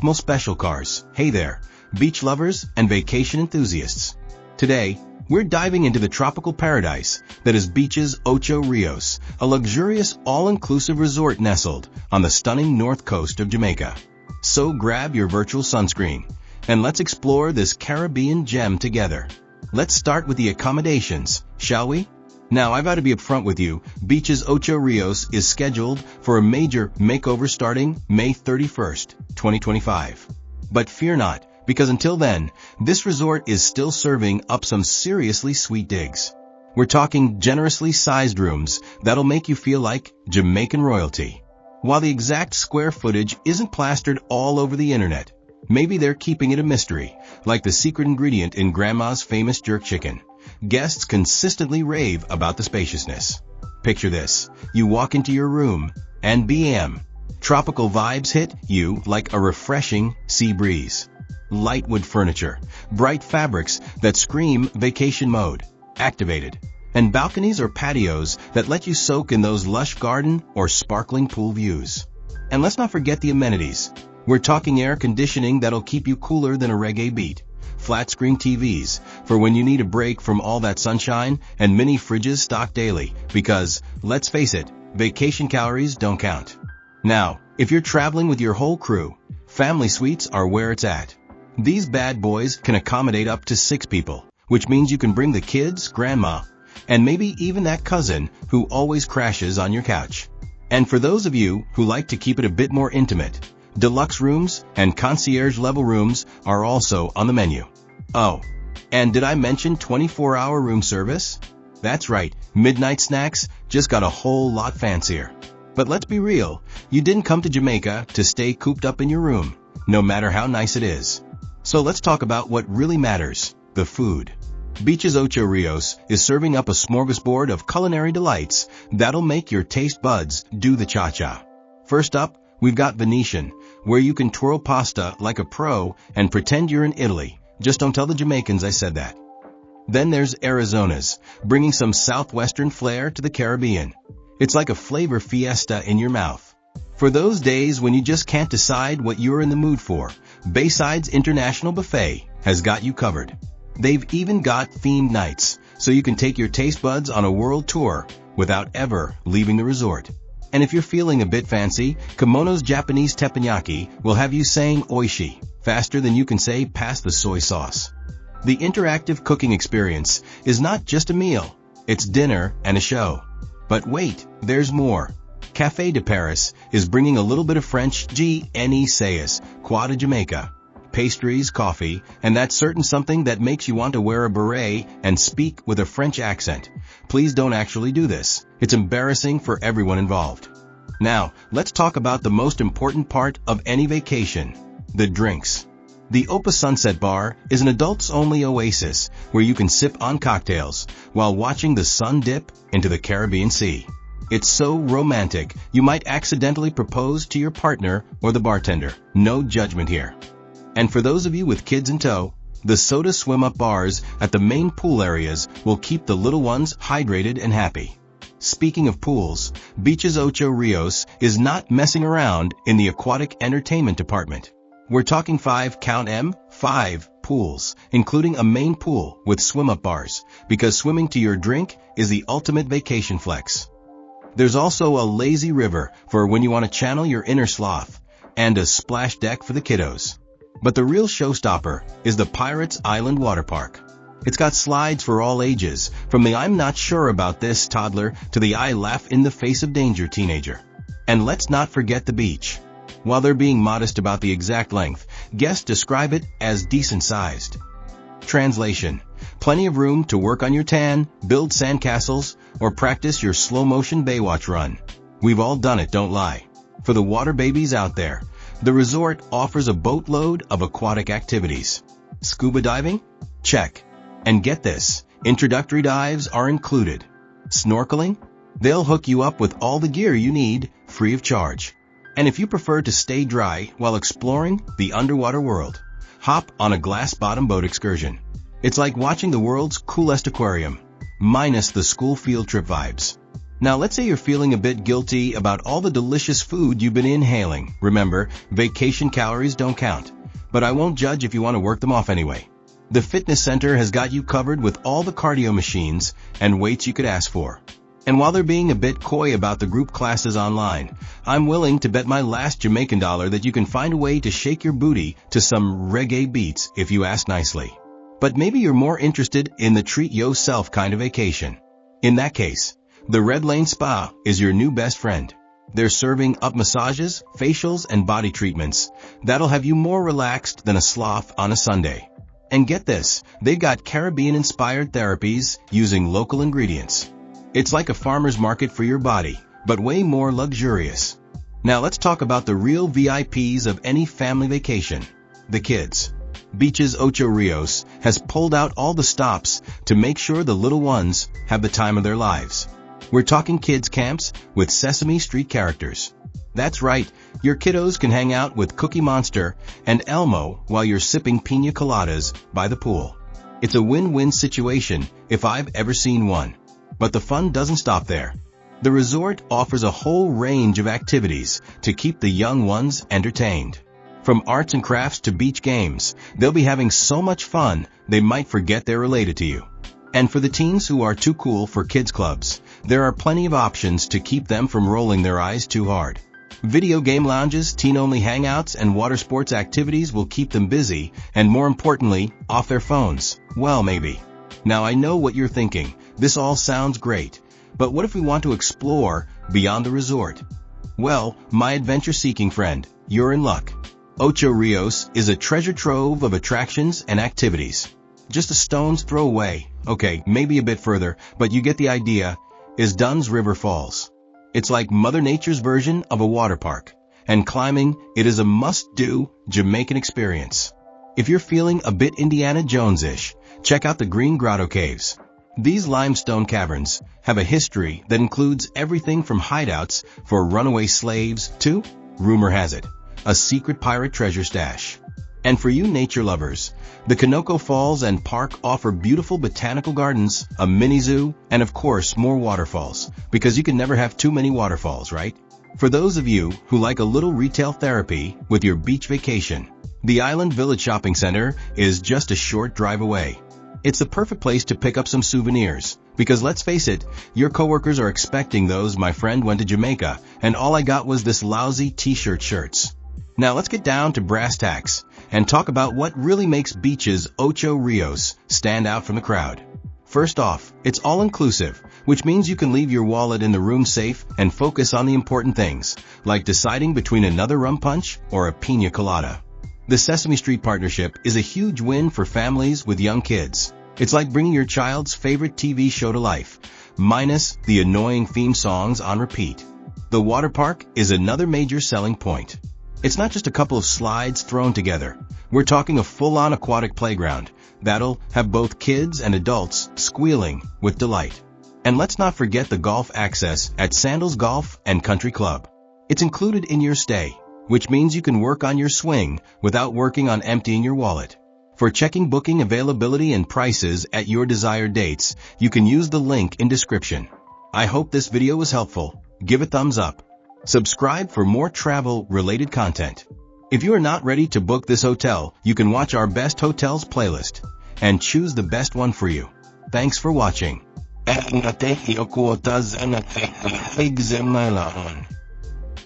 most special cars. Hey there, beach lovers and vacation enthusiasts. Today, we're diving into the tropical paradise that is Beaches Ocho Rios, a luxurious all-inclusive resort nestled on the stunning north coast of Jamaica. So grab your virtual sunscreen, and let's explore this Caribbean gem together. Let's start with the accommodations, shall we? Now, I've got to be upfront with you, Beaches Ocho Rios is scheduled for a major makeover starting May 31st, 2025. But fear not, because until then, this resort is still serving up some seriously sweet digs. We're talking generously sized rooms that'll make you feel like Jamaican royalty. While the exact square footage isn't plastered all over the internet, maybe they're keeping it a mystery, like the secret ingredient in Grandma's famous jerk chicken. Guests consistently rave about the spaciousness. Picture this, you walk into your room, and bam! Tropical vibes hit you like a refreshing sea breeze. Light wood furniture, bright fabrics that scream vacation mode, activated, and balconies or patios that let you soak in those lush garden or sparkling pool views. And let's not forget the amenities. We're talking air conditioning that'll keep you cooler than a reggae beat, flat-screen TVs for when you need a break from all that sunshine, and mini fridges stocked daily because, let's face it, vacation calories don't count. Now, if you're traveling with your whole crew, family suites are where it's at. These bad boys can accommodate up to 6 people, which means you can bring the kids, grandma, and maybe even that cousin who always crashes on your couch. And for those of you who like to keep it a bit more intimate, deluxe rooms and concierge-level rooms are also on the menu. Oh, and did I mention 24-hour room service? That's right, midnight snacks just got a whole lot fancier. But let's be real, you didn't come to Jamaica to stay cooped up in your room, no matter how nice it is. So let's talk about what really matters, the food. Beaches Ocho Rios is serving up a smorgasbord of culinary delights that'll make your taste buds do the cha-cha. First up, we've got Renovation, where you can twirl pasta like a pro and pretend you're in Italy. Just don't tell the Jamaicans I said that. Then there's Arizona's, bringing some southwestern flair to the Caribbean. It's like a flavor fiesta in your mouth. For those days when you just can't decide what you're in the mood for, Bayside's International Buffet has got you covered. They've even got themed nights, so you can take your taste buds on a world tour without ever leaving the resort. And if you're feeling a bit fancy, Kimono's Japanese teppanyaki will have you saying oishi faster than you can say pass the soy sauce. The interactive cooking experience is not just a meal, it's dinner and a show. But wait, there's more. Café de Paris is bringing a little bit of French sais quoi to Jamaica. Pastries, coffee, and that certain something that makes you want to wear a beret and speak with a French accent. Please don't actually do this. It's embarrassing for everyone involved. Now, let's talk about the most important part of any vacation, the drinks. The Opa Sunset Bar is an adults-only oasis where you can sip on cocktails while watching the sun dip into the Caribbean Sea. It's so romantic, you might accidentally propose to your partner or the bartender. No judgment here. And for those of you with kids in tow, the soda swim-up bars at the main pool areas will keep the little ones hydrated and happy. Speaking of pools, Beaches Ocho Rios is not messing around in the aquatic entertainment department. We're talking 5 pools, including a main pool with swim-up bars, because swimming to your drink is the ultimate vacation flex. There's also a lazy river for when you want to channel your inner sloth, and a splash deck for the kiddos. But the real showstopper is the Pirates Island Waterpark. It's got slides for all ages, from the I'm not sure about this toddler to the I laugh in the face of danger teenager. And let's not forget the beach. While they're being modest about the exact length, guests describe it as decent-sized. Translation: plenty of room to work on your tan, build sandcastles, or practice your slow-motion Baywatch run. We've all done it, don't lie. For the water babies out there, the resort offers a boatload of aquatic activities. Scuba diving? Check. And get this, introductory dives are included. Snorkeling? They'll hook you up with all the gear you need, free of charge. And if you prefer to stay dry while exploring the underwater world, hop on a glass-bottom boat excursion. It's like watching the world's coolest aquarium, minus the school field trip vibes. Now let's say you're feeling a bit guilty about all the delicious food you've been inhaling. Remember, vacation calories don't count. But I won't judge if you want to work them off anyway. The fitness center has got you covered with all the cardio machines and weights you could ask for. And while they're being a bit coy about the group classes online, I'm willing to bet my last Jamaican dollar that you can find a way to shake your booty to some reggae beats if you ask nicely. But maybe you're more interested in the treat yourself kind of vacation. In that case, the Red Lane Spa is your new best friend. They're serving up massages, facials, and body treatments that'll have you more relaxed than a sloth on a Sunday. And get this, they've got Caribbean-inspired therapies using local ingredients. It's like a farmer's market for your body, but way more luxurious. Now let's talk about the real VIPs of any family vacation, the kids. Beaches Ocho Rios has pulled out all the stops to make sure the little ones have the time of their lives. We're talking kids camps with Sesame Street characters. That's right, your kiddos can hang out with Cookie Monster and Elmo while you're sipping pina coladas by the pool. It's a win-win situation if I've ever seen one. But the fun doesn't stop there. The resort offers a whole range of activities to keep the young ones entertained. From arts and crafts to beach games, they'll be having so much fun they might forget they're related to you. And for the teens who are too cool for kids clubs, there are plenty of options to keep them from rolling their eyes too hard. Video game lounges, teen-only hangouts, and water sports activities will keep them busy and, more importantly, off their phones. Well, maybe. Now I know what you're thinking. This all sounds great. But what if we want to explore beyond the resort? Well, my adventure-seeking friend, you're in luck. Ocho Rios is a treasure trove of attractions and activities. Just a stone's throw away, okay, maybe a bit further, but you get the idea, is Dunn's River Falls. It's like Mother Nature's version of a water park, and climbing, it is a must-do Jamaican experience. If you're feeling a bit Indiana Jones-ish, check out the Green Grotto Caves. These limestone caverns have a history that includes everything from hideouts for runaway slaves to, rumor has it, a secret pirate treasure stash. And for you nature lovers, the Kanoko Falls and Park offer beautiful botanical gardens, a mini zoo, and of course more waterfalls, because you can never have too many waterfalls, right? For those of you who like a little retail therapy with your beach vacation, the Island Village Shopping Center is just a short drive away. It's the perfect place to pick up some souvenirs, because let's face it, your coworkers are expecting those. My friend went to Jamaica, and all I got was this lousy t-shirt shirts. Now let's get down to brass tacks and talk about what really makes Beaches Ocho Rios stand out from the crowd. First off, it's all-inclusive, which means you can leave your wallet in the room safe and focus on the important things, like deciding between another rum punch or a pina colada. The Sesame Street partnership is a huge win for families with young kids. It's like bringing your child's favorite TV show to life, minus the annoying theme songs on repeat. The Waterpark is another major selling point. It's not just a couple of slides thrown together. We're talking a full-on aquatic playground that'll have both kids and adults squealing with delight. And let's not forget the golf access at Sandals Golf and Country Club. It's included in your stay, which means you can work on your swing without working on emptying your wallet. For checking booking availability and prices at your desired dates, you can use the link in description. I hope this video was helpful. Give a thumbs up. Subscribe for more travel-related content. If you are not ready to book this hotel, you can watch our best hotels playlist and choose the best one for you. Thanks for watching.